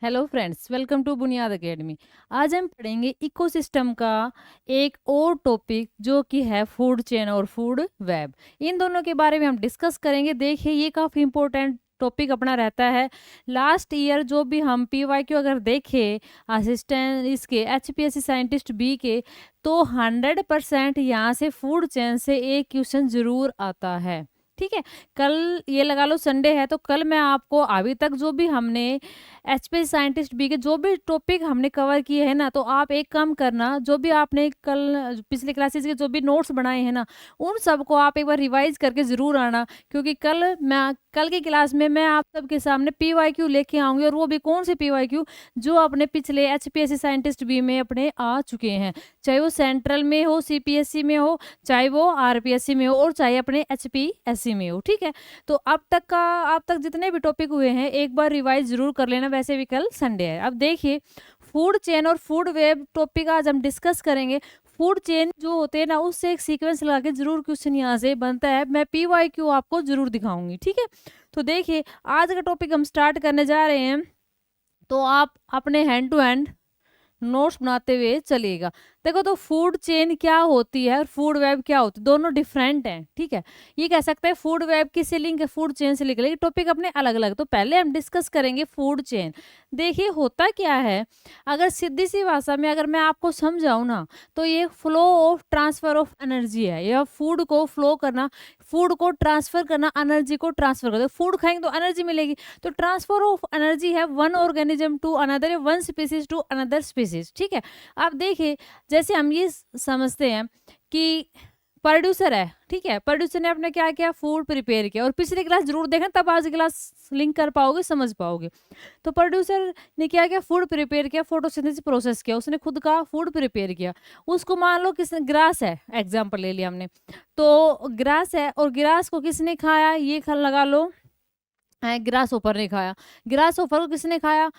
Hello friends, welcome to बुनियाद academy. आज हम पढ़ेंगे इकोसिस्टम का एक और टॉपिक जो कि है फूड चेन और फूड वेब। इन दोनों के बारे में हम डिस्कस करेंगे। देखिए, ये काफ़ी इंपॉर्टेंट टॉपिक अपना रहता है। लास्ट ईयर जो भी हम पीवाईक्यू अगर देखें असिस्टेंट इसके एचपीएससी साइंटिस्ट बी के, तो 100% यहाँ से फूड चेन से एक क्वेश्चन जरूर आता है। ठीक है, कल ये लगा लो संडे है, तो कल मैं आपको अभी तक जो भी हमने एचपीएससी साइंटिस्ट बी के जो भी टॉपिक हमने कवर किए हैं ना, तो आप एक काम करना, जो भी आपने कल पिछले क्लासेस के जो भी नोट्स बनाए हैं ना, उन सबको आप एक बार रिवाइज करके ज़रूर आना, क्योंकि कल की क्लास में मैं आप सबके सामने पीवाईक्यू लेके आऊंगी। और वो भी कौन से पीवाईक्यू जो अपने पिछले एचपीएससी साइंटिस्ट बी में अपने आ चुके हैं, चाहे वो सेंट्रल में हो, सीपीएससी में हो, चाहे वो आरपीएससी में हो, और चाहे अपने एचपीएससी में हो। ठीक है, तो अब तक जितने भी टॉपिक हुए हैं एक बार रिवाइज जरूर कर लेना। वैसे भी कल संडे है। अब देखिए, फूड चेन और फूड वेब टॉपिक आज हम डिस्कस करेंगे। फूड चेन जो होते हैं ना, उससे एक सीक्वेंस लगा के जरूर क्वेश्चन यहाँ से बनता है। मैं पीवाईक्यू आपको जरूर दिखाऊंगी। ठीक है, तो देखिए आज का टॉपिक हम स्टार्ट करने जा रहे हैं, तो आप अपने हैंड टू हैंड नोट्स बनाते हुए चलिएगा। देखो, तो फूड चेन क्या होती है और फूड वेब क्या होती है, दोनों डिफरेंट हैं। ठीक है, ये कह सकते हैं फूड वेब की से लिंक है, फूड चेन से लिंक है, लेकिन टॉपिक अपने अलग अलग। तो पहले हम डिस्कस करेंगे फूड चेन। देखिए होता क्या है, अगर सीधी सी भाषा में अगर मैं आपको समझाऊं ना, तो ये flow of transfer of energy है। यह फूड को फ्लो करना, फूड को ट्रांसफर करना, एनर्जी को ट्रांसफर करना। फूड खाएंगे तो एनर्जी मिलेगी, तो ट्रांसफर ऑफ एनर्जी है one organism to another, one species to another species. ठीक है, आप देखिए जैसे हम ये समझते हैं कि प्रोड्यूसर है। ठीक है, प्रोड्यूसर ने अपने क्या किया, फूड प्रिपेयर किया। और पिछली क्लास जरूर देखें, तब आज क्लास लिंक कर पाओगे, समझ पाओगे। तो प्रोड्यूसर ने क्या किया, फूड प्रिपेयर किया, फोटोसिंथेसिस प्रोसेस किया, उसने खुद का फूड प्रिपेयर किया। उसको मान लो किसने, ग्रास है, एग्जाम्पल ले लिया हमने, तो ग्रास है और ग्रास को किसने खाया, ये खल लगा लो, ग्रास ओपर ने खाया। ग्रास ओपर को किसने खाया,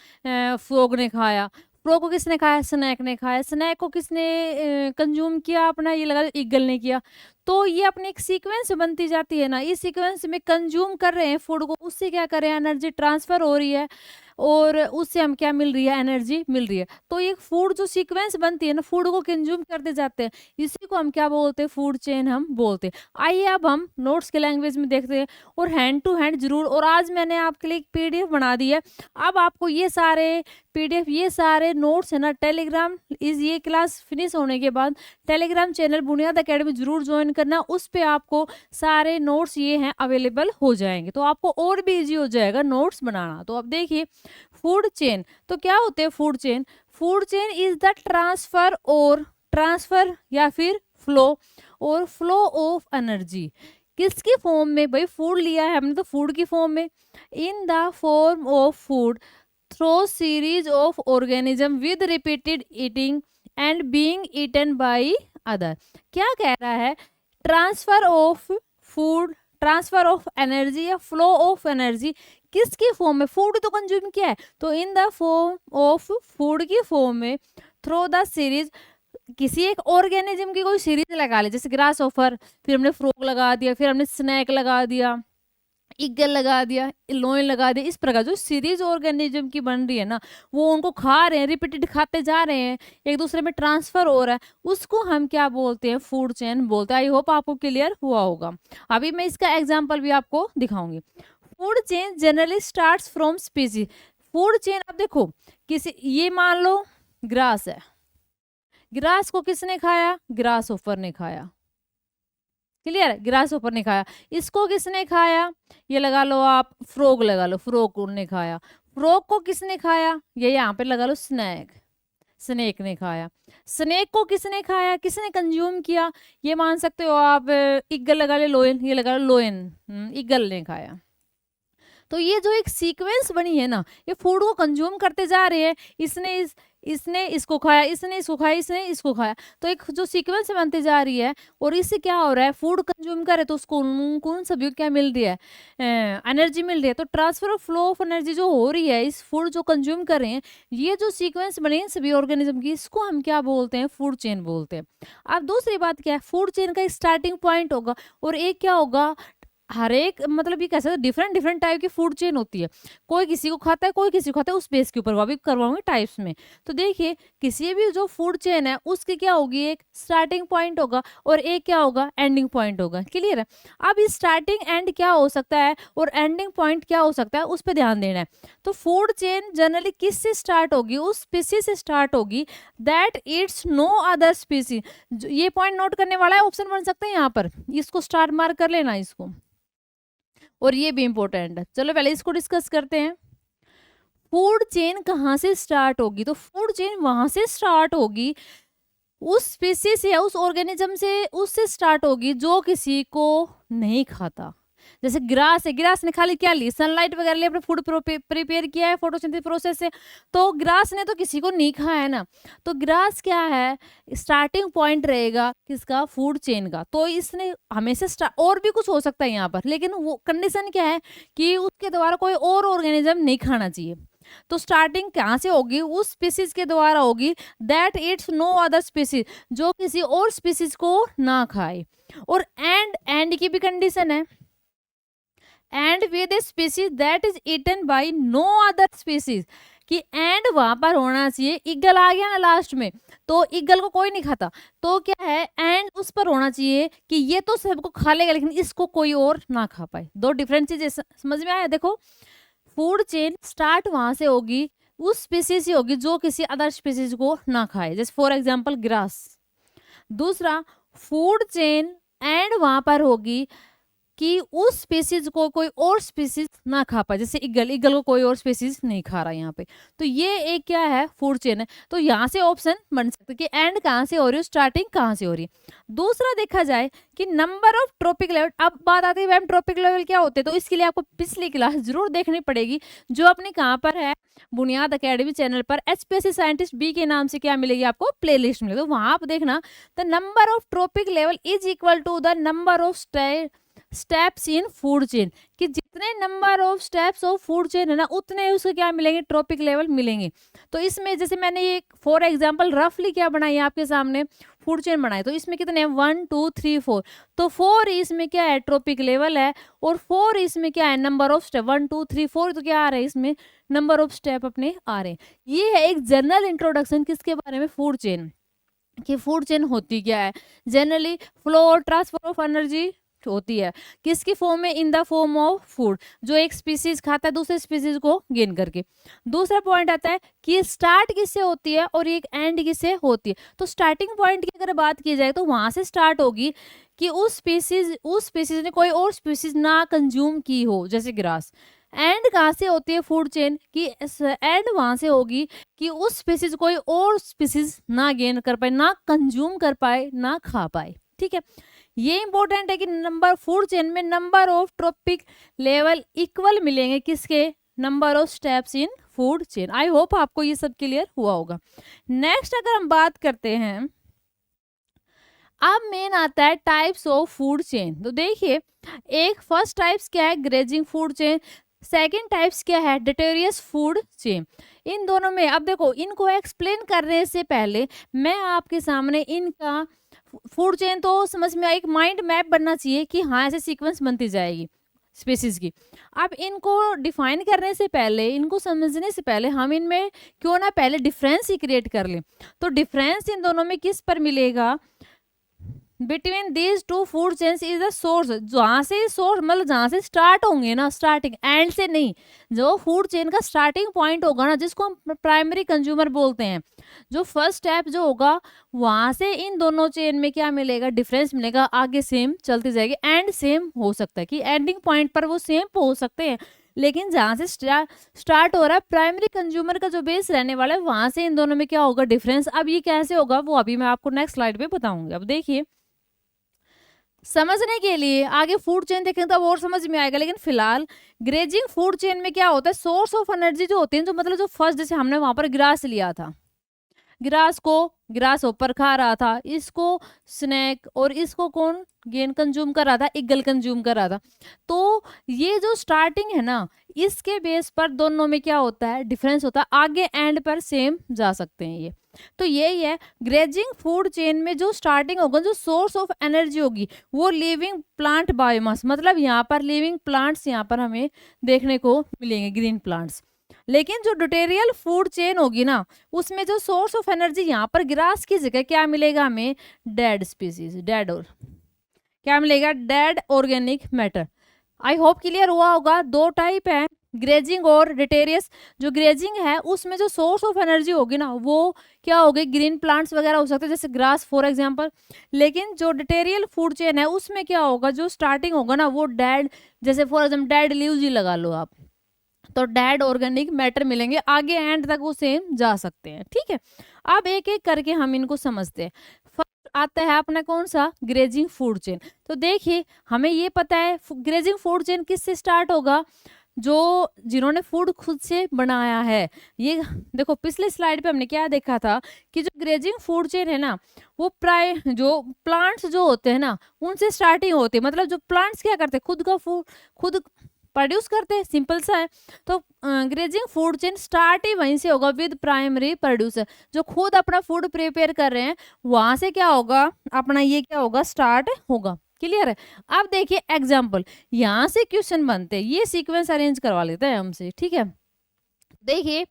फ्रॉग ने खाया। फ्रॉग को किसने खाया, स्नैक ने खाया। स्नैक को किसने कंज्यूम किया, अपना ये लगा ईगल ने किया। तो ये अपनी एक सीक्वेंस बनती जाती है ना, इस सीक्वेंस में कंज्यूम कर रहे हैं फूड को, उससे क्या कर रहे हैं, एनर्जी ट्रांसफर हो रही है, और उससे हम क्या मिल रही है, एनर्जी मिल रही है। तो ये फूड जो सीक्वेंस बनती है ना, फूड को कंज्यूम करते जाते हैं, इसी को हम क्या बोलते हैं, फूड चेन हम बोलते हैं। आइए अब हम नोट्स के लैंग्वेज में देखते हैं, और हैंड टू हैंड जरूर। और आज मैंने आपके लिए एक पीडीएफ बना दी है। अब आपको ये सारे पीडीएफ, ये सारे नोट्स है ना, टेलीग्राम इस ये क्लास फिनिश होने के बाद टेलीग्राम चैनल बुनियाद एकेडमी जरूर ज्वाइन करना। उस पे आपको सारे नोट्स ये हैं अवेलेबल हो जाएंगे, तो आपको और भी इजी हो जाएगा नोट्स बनाना। तो अब देखिए फूड चेन, तो क्या होते हैं food chain. Food chain is the transfer, और ट्रांसफर या फिर फ्लो, और फ्लो ऑफ एनर्जी। किसकी फॉर्म में, भाई फूड लिया है हमने तो फूड की फॉर्म में, in the form of food through series of organism with repeated eating and being eaten by other. क्या कह रहा है, transfer of food, transfer of energy या फ्लो ऑफ एनर्जी किसकी फॉर्म में, फूड तो कंज्यूम किया है, तो in the form of food की फॉर्म में थ्रू द सीरीज, किसी एक ऑर्गेनिज्म की कोई सीरीज लगा ले, जैसे ग्रास ऑफर, फिर हमने फ्रॉग लगा दिया, फिर हमने स्नैक लगा दिया, ईगल लगा दिया, लोइन लगा दिया। इस प्रकार जो सीरीज ऑर्गेनिज्म की बन रही है ना, वो उनको खा रहे हैं, रिपीटेड खाते जा रहे हैं, एक दूसरे में ट्रांसफर हो रहा है, उसको हम क्या बोलते हैं, फूड चेन बोलते हैं। आई होप आपको क्लियर हुआ होगा। अभी मैं इसका एग्जाम्पल भी आपको दिखाऊंगी। Food chain generally starts from species. Food chain, अब देखो, किसी ये मान लो ग्रास है, ग्रास को किसने खाया, ग्रास ओफर ने खाया। क्लियर, ग्रास ओपर ने खाया। इसको किसने खाया, ये लगा लो आप, फ्रॉग लगा लो, फ्रॉग ने खाया। फ्रॉग को किसने खाया, ये यहाँ पे लगा लो स्नैक, स्नेक ने खाया। स्नेक को किसने खाया, किसने कंज्यूम किया, ये मान सकते हो आप, ईगल लगा ले, लोयन, ये लगा लो लोयन, ईगल ने खाया। तो ये जो एक सीक्वेंस बनी है ना, ये फूड को कंज्यूम करते जा रहे हैं, इसने इसको खाया, इसने इसको खाया, इसने इसको खाया, तो एक जो सीक्वेंस बनती जा रही है। और इससे क्या हो रहा है, फूड कंज्यूम करे तो उसको कौन सभी क्या मिल रही है, एनर्जी मिल रही है। तो transfer of flow of energy जो हो रही है, इस फूड जो कंज्यूम कर रहे हैं, ये जो सीक्वेंस बने हैं सभी ऑर्गेनिज्म की, इसको हम क्या बोलते हैं, फूड चेन बोलते हैं। अब दूसरी बात क्या है, फूड चेन का स्टार्टिंग पॉइंट होगा और एक क्या होगा, हर एक मतलब ये कह सकते डिफरेंट डिफरेंट टाइप की फूड चेन होती है, कोई किसी को खाता है कोई किसी को खाता है, उस बेस के ऊपर वो भी करवाऊंगे टाइप्स में। तो देखिए किसी भी जो फूड चेन है उसकी क्या होगी, एक स्टार्टिंग पॉइंट होगा और एक क्या होगा, एंडिंग पॉइंट होगा। क्लियर है। अब इस स्टार्टिंग एंड क्या हो सकता है और एंडिंग पॉइंट क्या हो सकता है, उस पर ध्यान देना है। तो फूड चेन जनरली किस से स्टार्ट होगी, उस स्पीसीज से स्टार्ट होगी that it's no other species. ये पॉइंट नोट करने वाला है, ऑप्शन बन सकते हैं यहाँ पर, इसको स्टार मार्क कर लेना इसको, और ये भी इंपॉर्टेंट है। चलो पहले इसको डिस्कस करते हैं। फूड चेन कहाँ से स्टार्ट होगी, तो फूड चेन वहां से स्टार्ट होगी, उस स्पीसीज या उस ऑर्गेनिज्म से, उससे स्टार्ट होगी जो किसी को नहीं खाता। जैसे ग्रास है, ग्रास ने खाली क्या ली, सनलाइट वगैरह लिए अपने फूड प्रिपेयर किया है फोटोसिंथेसिस प्रोसेस से, तो ग्रास ने तो किसी को नहीं खाया है ना। तो ग्रास क्या है, स्टार्टिंग पॉइंट रहेगा किसका, फूड चेन का। तो इसने हमेशा और भी कुछ हो सकता है यहाँ पर, लेकिन वो कंडीशन क्या है कि उसके द्वारा कोई और ऑर्गेनिज्म नहीं खाना चाहिए। तो स्टार्टिंग कहाँ से होगी, उस स्पीसीज के द्वारा होगी that it's no other species, जो किसी और स्पीसीज को ना खाए। और एंड की भी कंडीशन है, end with a species that is eaten by no other species, कि एंड वहां पर होना चाहिए, ईगल आ गया ना लास्ट में, तो ईगल को कोई नहीं खाता, तो क्या है एंड उस पर होना चाहिए कि ये तो सबको खा लेगा लेकिन इसको कोई और ना खा पाए। दो डिफरेंट चीजें समझ में आया। देखो फूड चेन स्टार्ट वहां से होगी, उस स्पीसीज से होगी जो किसी अदर स्पीसीज को ना खाए, जैसे फॉर एग्जांपल ग्रास। दूसरा फूड चेन एंड वहां पर होगी कि उस स्पीसीज को कोई और स्पीसीज ना खा पाए, जैसे ईगल, ईगल को कोई और स्पीसीज नहीं खा रहा यहाँ पे। तो ये एक क्या है, फूड चेन है। तो यहाँ से ऑप्शन बन सकता है कि एंड कहाँ से हो रही है, स्टार्टिंग कहाँ से हो रही है। दूसरा देखा जाए कि नंबर ऑफ ट्रॉपिक लेवल। अब बात आती है मैम ट्रॉपिक लेवल क्या होते हैं, तो इसके लिए आपको पिछली क्लास जरूर देखनी पड़ेगी, जो अपने कहाँ पर है, बुनियाद अकेडमी चैनल पर HPSC साइंटिस्ट बी के नाम से क्या मिलेगी आपको, प्ले लिस्ट मिलेगी, तो वहां आप देखना। The number of trophic level is equal to the number of steps in food chain, कि जितने number of steps of food chain है ना, उतने उसके क्या मिलेंगे, ट्रॉपिक लेवल मिलेंगे। तो इसमें जैसे मैंने ये फॉर एग्जांपल रफली क्या बनाई है आपके सामने, फूड चेन बनाई, तो इसमें कितने हैं, 1 2 3 4, तो 4 इसमें क्या है, ट्रॉपिक लेवल है, और 4 इसमें क्या है, नंबर ऑफ स्टेप, 1 2 3 4, तो क्या आ रहा है इसमें, नंबर ऑफ स्टेप अपने आ रहे हैं। ये है एक जनरल इंट्रोडक्शन किसके बारे में, फूड चेन, कि फूड चेन होती क्या है। जनरली फ्लो और ट्रांसफर ऑफ एनर्जी होती है किसकी फॉर्म में, in the form of food, जो एक स्पीसीज खाता है दूसरे स्पीसीज को गेन करके। दूसरा पॉइंट आता है कि स्टार्ट किससे होती है और एक एंड किससे होती है। तो स्टार्टिंग पॉइंट की अगर बात की जाए तो वहां से स्टार्ट होगी कि उस स्पीसीज ने कोई और स्पीसीज ना कंज्यूम की हो, जैसे ग्रास। एंड कहाँ से होती है फूड चेन, की एंड वहां से होगी कि उस स्पीसीज कोई और स्पीसीज ना गेन कर पाए, ना कंज्यूम कर पाए, ना खा पाए। ठीक है, ये इंपॉर्टेंट है कि नंबर फूड चेन में number of trophic level equal मिलेंगे किसके, number of steps in food chain. I hope आपको ये सब क्लियर हुआ होगा। नेक्स्ट अगर हम बात करते हैं, अब मेन आता है टाइप्स ऑफ फूड चेन। तो देखिए एक फर्स्ट टाइप्स क्या है, grazing food chain, second types क्या है, डिटेरियस फूड चेन। इन दोनों में अब देखो, इनको एक्सप्लेन करने से पहले मैं आपके सामने इनका फूड चेन तो समझ में एक माइंड मैप बनना चाहिए कि हाँ ऐसे सीक्वेंस बनती जाएगी स्पीसीज की। अब इनको डिफाइन करने से पहले, इनको समझने से पहले हम इनमें क्यों ना पहले डिफरेंस ही क्रिएट कर लें। तो डिफरेंस इन दोनों में किस पर मिलेगा, between these two food chains is the source, जहां से सोर्स मतलब जहां से स्टार्ट होंगे ना, स्टार्टिंग एंड से नहीं, जो फूड चेन का स्टार्टिंग पॉइंट होगा ना, जिसको हम प्राइमरी कंज्यूमर बोलते हैं, जो फर्स्ट स्टेप जो होगा वहां से इन दोनों चेन में क्या मिलेगा, डिफरेंस मिलेगा। आगे सेम चलती जाएगी, एंड सेम हो सकता है कि एंडिंग पॉइंट पर वो सेम हो सकते हैं, लेकिन जहां से स्टार्ट हो रहा है प्राइमरी कंज्यूमर का जो बेस रहने वाला है, वहां से इन दोनों में क्या होगा, डिफरेंस। अब ये कैसे होगा वो अभी मैं आपको नेक्स्ट स्लाइड पे बताऊंगी। अब देखिए समझने के लिए आगे फूड चेन देखेंगे तो अब और समझ में आएगा, लेकिन फिलहाल ग्रेजिंग फूड चेन में क्या होता है, सोर्स ऑफ एनर्जी जो होते हैं, जो मतलब जो फर्स्ट जैसे हमने वहां पर ग्रास लिया था, ग्रास ऊपर खा रहा था, इसको स्नैक, और इसको कौन गेन कंज्यूम कर रहा था, ईगल कंज्यूम कर रहा था। तो ये जो स्टार्टिंग है ना, इसके बेस पर दोनों में क्या होता है, डिफरेंस होता है, आगे एंड पर सेम जा सकते हैं ये। तो यही है ग्रेजिंग फूड चेन में जो स्टार्टिंग होगा, जो सोर्स ऑफ एनर्जी होगी वो लिविंग प्लांट बायोमास, मतलब यहाँ पर लिविंग प्लांट्स यहाँ पर हमें देखने को मिलेंगे, ग्रीन प्लांट्स। लेकिन जो ड्यूटेरियल फूड चेन होगी ना, उसमें जो सोर्स ऑफ एनर्जी यहाँ पर ग्रास की जगह क्या मिलेगा हमें, डेड स्पीसीज, डेड, और क्या मिलेगा, dead organic matter. I hope clear हुआ होगा। दो टाइप है, ग्रेजिंग और डिटेरियस। जो ग्रेजिंग है उसमें जो सोर्स ऑफ एनर्जी होगी ना वो क्या होगी, ग्रीन प्लांट्स वगैरह हो सकते हैं जैसे ग्रास फॉर एग्जांपल। लेकिन जो डिटेरियल फूड चेन है उसमें क्या होगा, जो स्टार्टिंग होगा ना वो डेड, जैसे फॉर एग्जाम्पल डेड लीव्स ही लगा लो आप, तो डेड ऑर्गेनिक मैटर मिलेंगे, आगे एंड तक वो सेम जा सकते हैं। ठीक है, अब एक एक करके हम इनको समझते हैं। फर्स्ट आता है अपना कौन सा, ग्रेजिंग फूड चेन। तो देखिए हमें ये पता है ग्रेजिंग फूड चेन किससे स्टार्ट होगा, जो जिन्होंने फूड खुद से बनाया है। ये देखो पिछले स्लाइड पे हमने क्या देखा था कि जो ग्रेजिंग फूड चेन है ना वो जो प्लांट्स जो होते हैं ना उनसे स्टार्टिंग होती है, मतलब जो प्लांट्स क्या करते हैं खुद का फूड खुद प्रोड्यूस करते हैं, सिंपल सा है। तो ग्रेजिंग फूड चेन स्टार्ट ही वहीं से होगा विद प्राइमरी प्रोड्यूसर, जो खुद अपना फूड प्रिपेयर कर रहे हैं वहां से क्या होगा, अपना ये क्या होगा, स्टार्ट होगा। क्लियर है। अब देखिए एग्जाम्पल, यहाँ से क्वेश्चन बनते हैं, ये सीक्वेंस अरेंज करवा लेते हैं हमसे। ठीक है, देखिए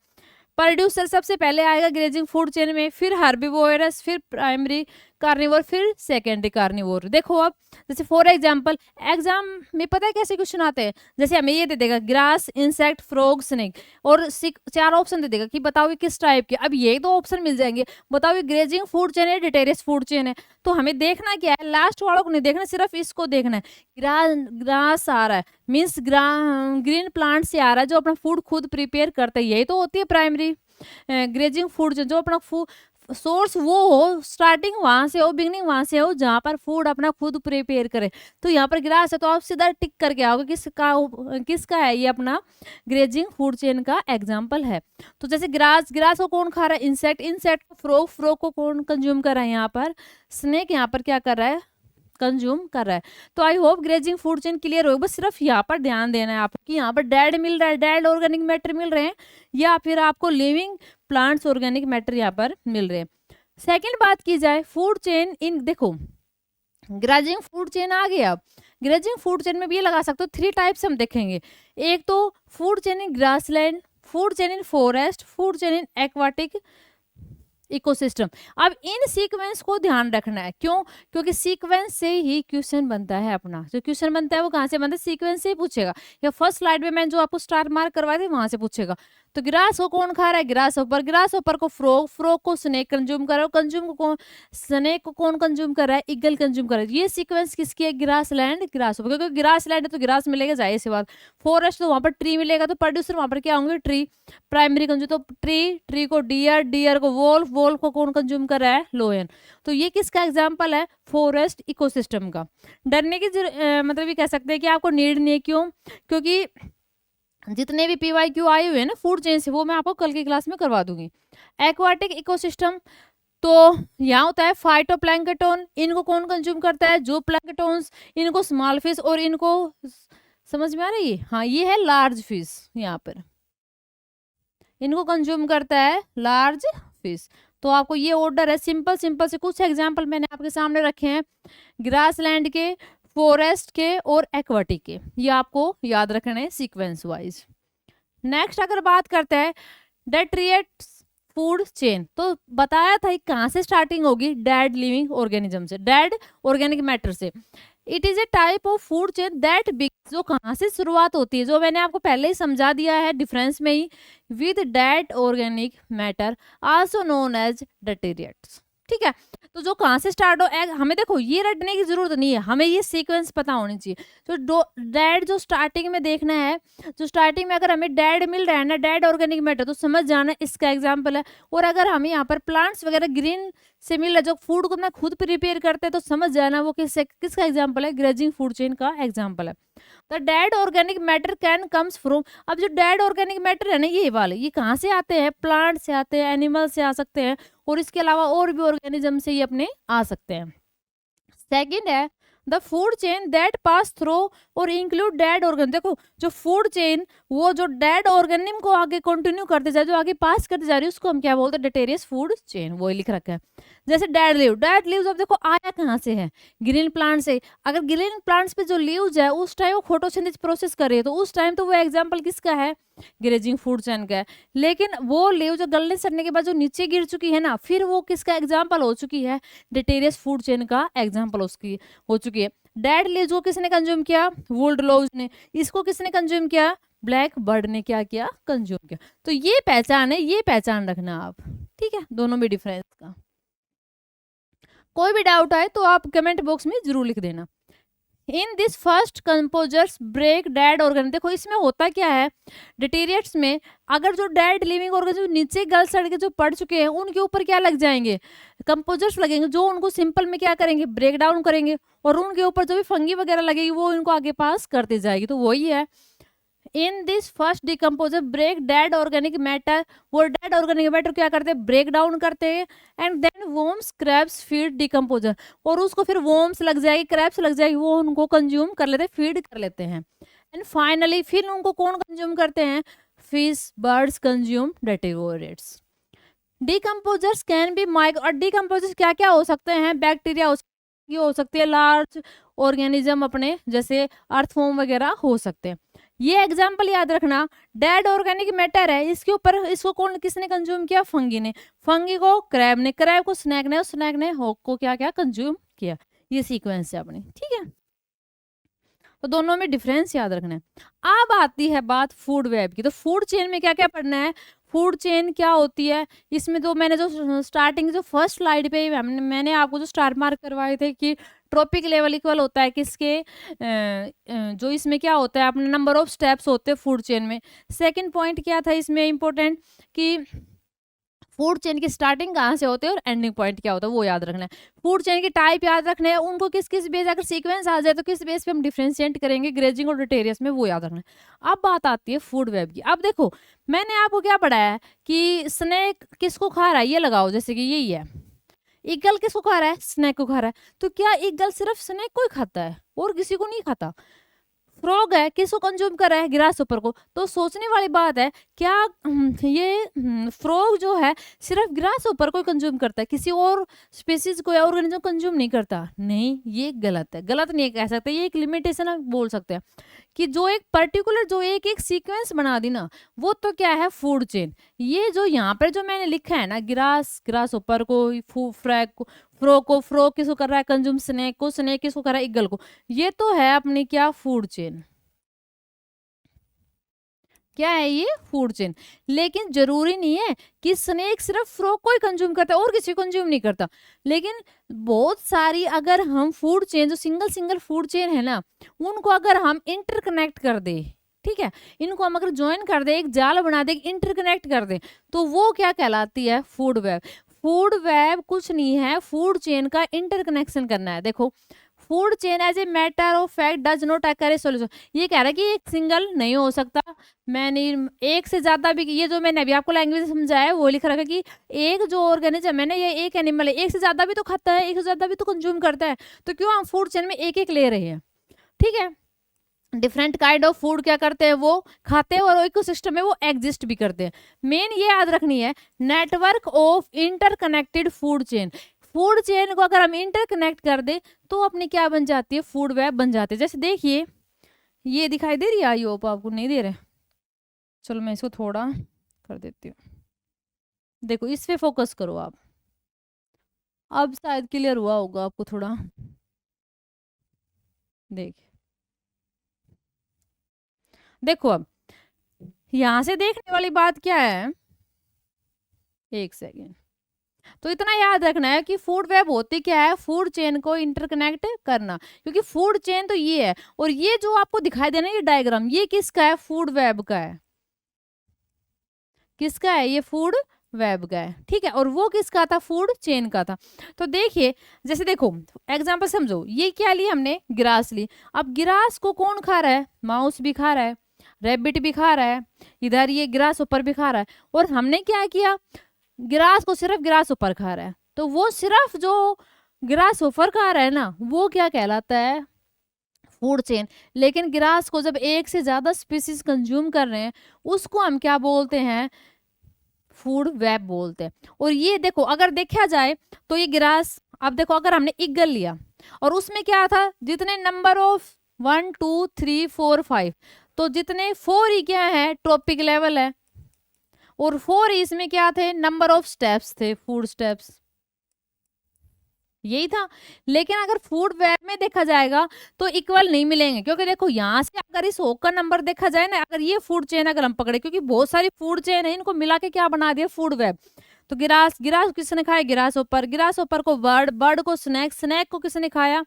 प्रोड्यूसर सबसे पहले आएगा ग्रेजिंग फूड चेन में, फिर हर्बीवोरस, फिर प्राइमरी कार्निवोर, फिर सेकेंडरी कार्निवोर। देखो अब जैसे फॉर एग्जांपल एग्जाम में पता है कैसे क्वेश्चन आते हैं, जैसे हमें ये दे देगा ग्रास, इंसेक्ट, फ्रॉग, स्नेक, और 4 ऑप्शन दे देगा कि बताओ ये किस टाइप के। अब ये 2 ऑप्शन मिल जाएंगे, बताओ ये ग्रेजिंग फूड चेन है, डिटेरियस फूड चेन है। तो हमें देखना क्या है, लास्ट वालों को नहीं देखना, सिर्फ इसको देखना है। ग्रास आ रहा है मीन्स ग्रीन प्लांट से आ रहा है जो अपना फूड खुद प्रिपेयर करते हैं, यही तो होती है प्राइमरी ग्रेजिंग फूड चेन। जो अपना सोर्स वो हो, स्टार्टिंग वहां से हो, बिगनिंग वहां से हो जहां पर फूड अपना खुद प्रिपेयर करे। तो यहाँ पर ग्रास है तो आप सीधा टिक करके आओगे किसका है, ये अपना ग्रेजिंग फूड चेन का एग्जांपल है। तो जैसे ग्रास को कौन खा रहा है, इंसेक्ट, इंसेक्ट को फ्रॉग को कौन कंज्यूम कर रहा है, यहाँ पर स्नेक यहाँ पर क्या कर रहा है, कंज्यूम कर रहा है। तो I hope grazing food chain clear होगी। बस सिर्फ यहाँ पर ध्यान देना है आपको कि यहाँ पर डेड मिल रहा है, डेड ऑर्गेनिक मैटर मिल रहे हैं, या फिर आपको लिविंग प्लांट्स ऑर्गेनिक मैटर यहाँ पर मिल रहे हैं। सेकेंड बात की जाए फूड चेन इन, देखो ग्रेजिंग फूड चेन आ गया। अब ग्रेजिंग फूड चेन में भी ये लगा सकते हो 3 टाइप्स हम देखेंगे। एक तो food chain in grassland, food chain in forest, food chain in aquatic ecosystem. अब इन सीक्वेंस को ध्यान रखना है, क्यों, क्योंकि सीक्वेंस से ही क्वेश्चन बनता है। अपना जो क्वेश्चन बनता है वो कहाँ से बनता है, सीक्वेंस से ही पूछेगा, या फर्स्ट स्लाइड में मैं जो आपको स्टार मार्क करवाए थे वहां से पूछेगा। तो ग्रास को कौन खा रहा है, ग्रास ऊपर को फ्रॉग को स्नेक कंज्यूम कर रहा है, स्नेक को कौन कंज्यूम कर रहा है, ईगल कंज्यूम कर रहा है। ये सीक्वेंस किसकी है, ग्रास लैंड, ग्रास ऊपर, क्योंकि ग्रास लैंड है तो ग्रास मिलेगा, जाहिर सी बात। फॉरेस्ट तो वहां पर ट्री मिलेगा, तो प्रोड्यूसर वहां पर क्या होंगे, ट्री, प्राइमरी कंज्यूम तो ट्री को डियर को वोल्फ को कौन कंज्यूम कर रहा है, लोयन। तो ये किसका एग्जाम्पल है, फॉरेस्ट इकोसिस्टम का। डरने की मतलब ये कह सकते हैं कि आपको नीड नहीं है, क्यों, क्योंकि जितने भी PYQ आए हुए हैं ना फूड चेन से वो मैं आपको कल की क्लास में करवा दूंगी। एक्वाटिक इकोसिस्टम, तो यहाँ होता है फाइटोप्लैंक्टन, इनको कौन कंज्यूम करता है, जो प्लैंक्टन्स, इनको स्मॉल फिश, और इनको समझ में आ रही है, हाँ ये है लार्ज फिश, यहाँ पर इनको कंज्यूम करता है लार्ज फिश। तो आपको ये ऑर्डर है, सिंपल से कुछ एग्जाम्पल मैंने आपके सामने रखे हैं, ग्रासलैंड के, फॉरेस्ट के और एक्वाटिक के, ये आपको याद रखना है सीक्वेंस वाइज। नेक्स्ट अगर बात करते हैं डेट्रिएट्स फूड चेन, तो बताया था कहाँ से स्टार्टिंग होगी, डेड लिविंग ऑर्गेनिज्म से, डेड ऑर्गेनिक मैटर से। It is a type of food chain that big, जो कहाँ से शुरुआत होती है, जो मैंने आपको पहले ही समझा दिया है डिफरेंस में ही, with dead organic matter also known as detritus. ठीक है, तो जो कहाँ से स्टार्ट हो, हमें देखो ये रटने की जरूरत नहीं है, हमें ये सीक्वेंस पता होनी चाहिए। तो डेड जो स्टार्टिंग में देखना है, जो स्टार्टिंग में अगर हमें डेड मिल रहा है ना, डेड ऑर्गेनिक मैटर, तो समझ जाना इसका एग्जांपल है। और अगर हमें यहाँ पर प्लांट्स वगैरह ग्रीन से मिल रहा है जो फूड को अपना खुद प्रिपेयर करते हैं, तो समझ जाना वो किसका एग्जाम्पल है, ग्रेजिंग फूड चेन का एग्जाम्पल है। The dead organic matter can comes from, अब जो डेड ऑर्गेनिक मैटर है ना ये वाले, ये कहाँ से आते हैं, प्लांट से आते हैं, एनिमल से आ सकते हैं, और इसके अलावा और भी ऑर्गेनिज्म से ये अपने आ सकते हैं। सेकंड है the food chain that pass through और इंक्लूड डेड ऑर्गन। देखो जो फूड चेन वो जो डेड ऑर्गेनिज्म को आगे कंटिन्यू करते जा, जो आगे पास करते जा रही है, उसको हम क्या बोलते हैं, डेटेरियस फूड चेन। वो लिख रखा है। जैसे डेड लीव, डेड लीव्स अब देखो आया कहाँ से है, ग्रीन प्लांट से। अगर ग्रीन प्लांट्स पे जो लीव्स है उस टाइम वो फोटोसिंथेसिस प्रोसेस कर रही है, तो उस टाइम तो वो एग्जांपल किसका है, ग्रेजिंग फूड चेन का है। लेकिन वो लीव जो गलने सड़ने के बाद जो नीचे गिर चुकी है ना, फिर वो किसका एग्जाम्पल हो चुकी है, डेटेरियस फूड चेन का एग्जाम्पल उसकी हो चुकी है। डेड लीव्स को किसने कंज्यूम किया, वुडलोव्स ने। इसको किसने कंज्यूम किया, ब्लैक बर्ड ने क्या किया, कंज्यूम किया। तो ये पहचान है, ये पहचान रखना आप, ठीक है, दोनों में डिफरेंस का। कोई भी डाउट आए तो आप कमेंट बॉक्स में जरूर लिख देना। In this first composers break dead organ. देखो इसमें होता क्या है, डिटेरियट्स में अगर जो डेड लिविंग ऑर्गन जो नीचे गल सड़ के जो पड़ चुके हैं उनके ऊपर क्या लग जाएंगे, कंपोजर्स लगेंगे, जो उनको सिंपल में क्या करेंगे, ब्रेक डाउन करेंगे, और उनके ऊपर जो भी फंगी वगैरह लगेगी वो इनको आगे पास करते जाएगी। तो वही है, in this first decomposer break dead organic matter. वो डेड ऑर्गेनिक मैटर क्या करते हैं, ब्रेक डाउन करते हैं, and then worms crabs feed decomposer, और उसको फिर वोम्स लग जाएगी, क्रैब्स लग जाएगी, वो उनको कंज्यूम कर लेते हैं, फीड कर लेते हैं। एंड फाइनली फिर उनको कौन कंज्यूम करते हैं, fish, birds consume detritivores. Decomposers can be micro, और डिकम्पोजर्स क्या क्या हो सकते हैं, बैक्टीरिया हो सकती है, लार्ज ऑर्गेनिज्म अपने जैसे अर्थवॉर्म वगैरह हो सकते हैं। ये एग्जाम्पल याद रखना, डेड ऑर्गेनिक मैटर है, इसके ऊपर इसको कौन किसने कंज्यूम किया, फंगी ने, फंगी को क्रैब ने, क्रैब को स्नैक ने, और स्नैक ने हॉक को क्या क्या कंज्यूम किया। ये सीक्वेंस है अपनी, ठीक है। तो दोनों में डिफरेंस याद रखना है। अब आती है बात फूड वेब की। तो फूड चेन में क्या क्या पढ़ना है, फूड चेन क्या होती है, इसमें तो मैंने जो स्टार्टिंग जो फर्स्ट स्लाइड पे मैंने आपको जो स्टार मार्क करवाए थे कि ट्रॉपिक लेवल इक्वल होता है किसके, जो इसमें क्या होता है अपने नंबर ऑफ स्टेप्स होते हैं फूड चेन में। सेकंड पॉइंट क्या था इसमें इंपॉर्टेंट, कि फूड चेन की स्टार्टिंग कहाँ से होती है और एंडिंग पॉइंट क्या होता है वो याद रखना है। फूड चेन की टाइप याद रखना है, उनको किस किस बेस, अगर सीक्वेंस आ जाए तो किस बेस पे हम डिफरेंशिएट करेंगे ग्रेजिंग और डेटेरियस में, वो याद रखना है। अब बात आती है फूड वेब की। अब देखो मैंने आपको क्या पढ़ाया है कि स्नेक किसको खा रहा है, ये लगाओ, जैसे कि यही है, ईगल किसको खा रहा है, स्नेक को खा रहा है। तो क्या ईगल सिर्फ स्नेक को ही खाता है और किसी को नहीं खाता। फ्रॉग है, किसको कंज्यूम कर रहा है, ग्रास ऊपर को। तो सोचने वाली बात है, क्या ये फ्रॉग जो है सिर्फ ग्रास ऊपर को कंज्यूम करता है, किसी और स्पीसीज को या ऑर्गेनिज्म कंज्यूम नहीं करता। नहीं, ये गलत है, गलत नहीं कह सकते, ये एक लिमिटेशन बोल सकते हैं कि जो एक पर्टिकुलर जो एक एक सीक्वेंस बना दी ना, वो तो क्या है फूड चेन। ये जो यहाँ पर जो मैंने लिखा है ना, ग्रास, ग्रास ऊपर को, फ्रैग को, फ्रॉग किसको कर रहा है कंज्यूम, स्नेक को, स्नेक किसको कर रहा है, ईगल को। ये तो है अपनी क्या फूड चेन, क्या है ये फूड चेन। लेकिन जरूरी नहीं है कि स्नेक सिर्फ फ्रॉग को ही कंज्यूम करता है और किसी को कंज्यूम नहीं करता। लेकिन बहुत सारी अगर हम फूड चेन जो सिंगल सिंगल फूड चेन है ना, उनको अगर हम इंटरकनेक्ट कर दे, ठीक है, इनको हम अगर ज्वाइन कर दे, एक जाल बना दे, इंटरकनेक्ट कर दे, तो वो क्या कहलाती है, फूड वेब। फूड वेब कुछ नहीं है, फूड चेन का इंटरकनेक्शन करना है। देखो food chain as a matter of fact does not occur a solution. ये कह रहा है कि एक सिंगल नहीं हो सकता, मैंने एक से ज्यादा भी, ये जो मैंने अभी आपको लैंग्वेज समझाया है वो लिख रखा है कि एक जो ऑर्गेनिज्म है ना, ये एक एनिमल है, एक से ज्यादा भी तो खाता है, एक से ज्यादा भी तो कंज्यूम करता है, तो क्यों हम फूड चेन में एक एक ले रहे हैं, ठीक है। डिफरेंट काइंड ऑफ फूड क्या करते हैं, वो खाते हैं, और इकोसिस्टम में वो एग्जिस्ट भी करते हैं। मेन ये याद रखनी है, network of interconnected food chain. Food chain को अगर हम इंटरकनेक्ट कर दे तो अपनी क्या बन जाती है, फूड वेब बन जाती है। जैसे देखिए ये दिखाई दे रही है, आई होप आपको नहीं दे रहे, चलो मैं इसको थोड़ा कर देती हूँ। देखो इस पे फोकस करो आप, अब शायद क्लियर हुआ होगा आपको थोड़ा। देखो अब यहां से देखने वाली बात क्या है, एक सेकेंड, तो इतना याद रखना है कि फूड वेब होती क्या है, फूड चेन को इंटरकनेक्ट करना। क्योंकि फूड चेन तो ये है, और ये जो आपको दिखाई देना ये डायग्राम, ये किसका है, फूड वेब का है। किसका है, ये फूड वेब का है, ठीक है। और वो किसका था, फूड चेन का था। तो देखिए जैसे देखो एग्जांपल समझो, ये क्या ली हमने, ग्रास ली। अब ग्रास को कौन खा रहा है, माउस भी खा रहा है, रैबिट भी खा रहा है, इधर ये ग्रास ऊपर भी खा रहा है, और हमने क्या किया, ग्रास को सिर्फ ग्रास ऊपर खा रहा है। तो वो सिर्फ जो ग्रासहोफर खा रहा है ना, वो क्या कहलाता है, फूड चेन। लेकिन ग्रास को जब एक से ज्यादा स्पीसीज कंज्यूम कर रहे हैं, उसको हम क्या बोलते हैं, फूड वेब बोलते हैं। और ये देखो अगर देखा जाए तो ये ग्रास, अब देखो अगर हमने ईगल लिया और उसमें क्या था, जितने नंबर ऑफ 1 2 3 4 5, तो जितने 4 ही क्या है, ट्रॉपिक लेवल है, और 4 ही इसमें क्या थे, नंबर ऑफ स्टेप्स थे, फूड स्टेप्स, यही था। लेकिन अगर फूड वेब में देखा जाएगा तो इक्वल नहीं मिलेंगे, क्योंकि देखो यहाँ से अगर इस होक का नंबर देखा जाए ना, अगर ये फूड चेन अगर हम पकड़े, क्योंकि बहुत सारी फूड चेन है, इनको मिला के क्या बना दिया, फूड वेब। तो गिरास, गिरास किसने खाया, गिरास ऊपर, गिरास ऊपर को बर्ड, बर्ड को स्नैक, स्नैक को किसने खाया,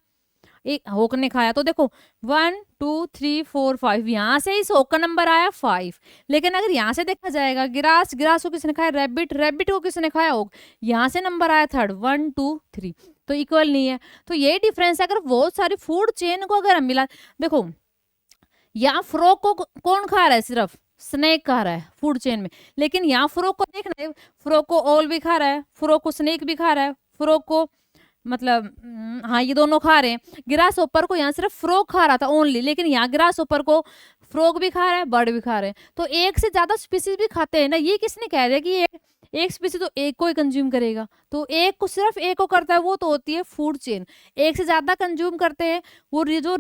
एक होक ने खाया। तो देखो 1 2 3 4 5, यहाँ से इस होक का नंबर आया 5। लेकिन अगर यहाँ से देखा जाएगा, गिरास, गिरास को किसने खाया, रैबिट, रैबिट को किसने खाया, होक, यहाँ से नंबर आया 3rd, 1 2 3, तो इक्वल नहीं है। तो ये डिफरेंस है। अगर बहुत सारी फूड चेन को अगर हम मिला, देखो यहाँ फ्रॉग को कौन खा रहा है, सिर्फ स्नेक खा रहा है फूड चेन में। लेकिन यहाँ फ्रॉग को देखना है, फ्रॉग को ओल भी खा रहा है, फ्रॉग को स्नेक भी खा रहा है, फ्रॉग को मतलब हाँ ये दोनों खा रहे हैं। ग्रास ऊपर को यहाँ सिर्फ फ्रॉग खा रहा था ओनली, लेकिन यहाँ ग्रास ऊपर को फ्रॉग भी खा रहा है, बर्ड भी खा रहे हैं। तो एक से ज्यादा स्पीसीज भी खाते हैं ना, ये किसने कह दिया कि एक स्पीसीज तो एक को ही कंज्यूम करेगा, तो एक को सिर्फ एक को करता है, वो तो होती है फूड चेन। एक से ज्यादा कंज्यूम करते हैं, वो जो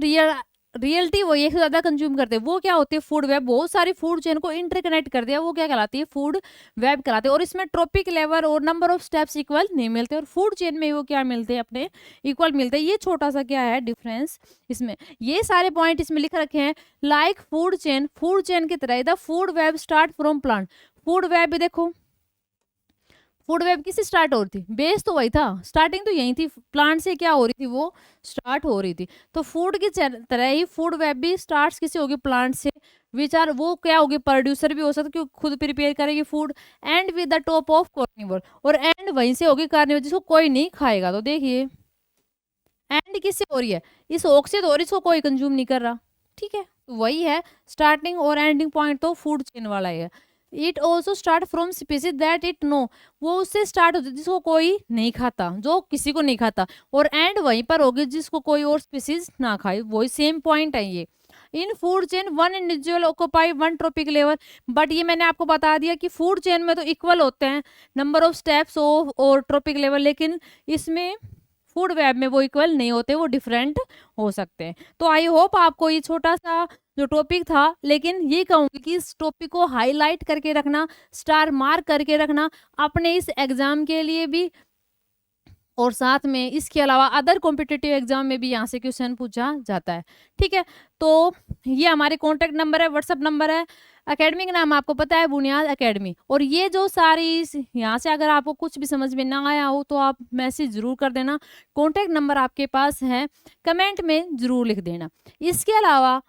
रियलिटी वो एक से ज्यादा कंज्यूम करते हैं, वो क्या होती है, फूड वेब। बहुत सारी फूड चेन को इंटरकनेक्ट कर दिया, वो क्या कहलाती है, फूड वेब कहलाते हैं। और इसमें ट्रॉपिक लेवल और नंबर ऑफ स्टेप्स इक्वल नहीं मिलते, और फूड चेन में वो क्या मिलते हैं, अपने इक्वल मिलते हैं। ये छोटा सा क्या है डिफरेंस इसमें, ये सारे पॉइंट इसमें लिख रखे हैं। लाइक फूड चेन की तरह the food web start from plant. Food web भी देखो, फूड वेब किससे स्टार्ट हो रही थी, बेस तो वही था, स्टार्टिंग तो यही थी, प्लांट से क्या हो रही थी, वो स्टार्ट हो रही थी। तो फूड की तरह ही फूड वेब भी स्टार्ट किससे होगी, प्लांट से। विचार वो क्या होगी, प्रोड्यूसर भी हो सकता है क्योंकि खुद प्रिपेयर करेगी food, and with the top of carnivore, और एंड वहीं से होगी कार्निवोर, जिसको कोई नहीं खाएगा। तो देखिए एंड किससे हो रही है, इस ओक से तो हो रही है, इसको कोई कंज्यूम नहीं कर रहा, ठीक है। तो वही है, स्टार्टिंग और एंडिंग पॉइंट तो फूड चेन वाला ही है। It also start from species that it no, वो उससे स्टार्ट होती है जिसको कोई नहीं खाता, जो किसी को नहीं खाता, और एंड वहीं पर होगी जिसको कोई और स्पीसीज ना खाए, वही सेम पॉइंट है ये। इन food chain one individual occupy one trophic level, but ये मैंने आपको बता दिया कि फूड चेन में तो इक्वल होते हैं नंबर ऑफ स्टेप्स और ट्रॉपिक लेवल, लेकिन इसमें फूड वेब में वो इक्वल नहीं होते, वो डिफरेंट हो सकते हैं। तो आई होप आपको ये छोटा सा जो टॉपिक था, लेकिन ये कहूंगी कि इस टॉपिक को हाईलाइट करके रखना, स्टार मार्क करके रखना अपने इस एग्जाम के लिए भी, और साथ में इसके अलावा अदर कॉम्पिटिटिव एग्जाम में भी यहाँ से क्वेश्चन पूछा जाता है, ठीक है। तो ये हमारे कॉन्टेक्ट नंबर है, व्हाट्सअप नंबर है। एकेडमी का नाम आपको पता है, बुनियाद एकेडमी। और ये जो सारी यहाँ से अगर आपको कुछ भी समझ में ना आया हो तो आप मैसेज जरूर कर देना, कॉन्टेक्ट नंबर आपके पास है, कमेंट में जरूर लिख देना। इसके अलावा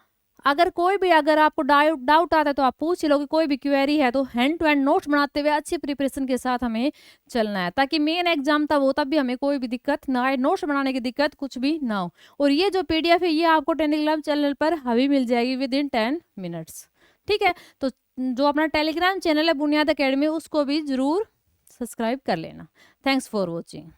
अगर कोई भी अगर आपको डाउट आता है तो आप पूछ लो, कि कोई भी क्वेरी है तो हैंड टू हैंड नोट्स बनाते हुए अच्छी प्रिपरेशन के साथ हमें चलना है, ताकि मेन एग्जाम तब हो तब भी हमें कोई भी दिक्कत ना आए, नोट्स बनाने की दिक्कत कुछ भी ना हो। और ये जो पीडीएफ है ये आपको टेलीग्राम चैनल पर अभी मिल जाएगी विद इन 10 मिनट्स, ठीक है। तो जो अपना टेलीग्राम चैनल है बुनियाद एकेडमी, उसको भी जरूर सब्सक्राइब कर लेना। Thanks for watching.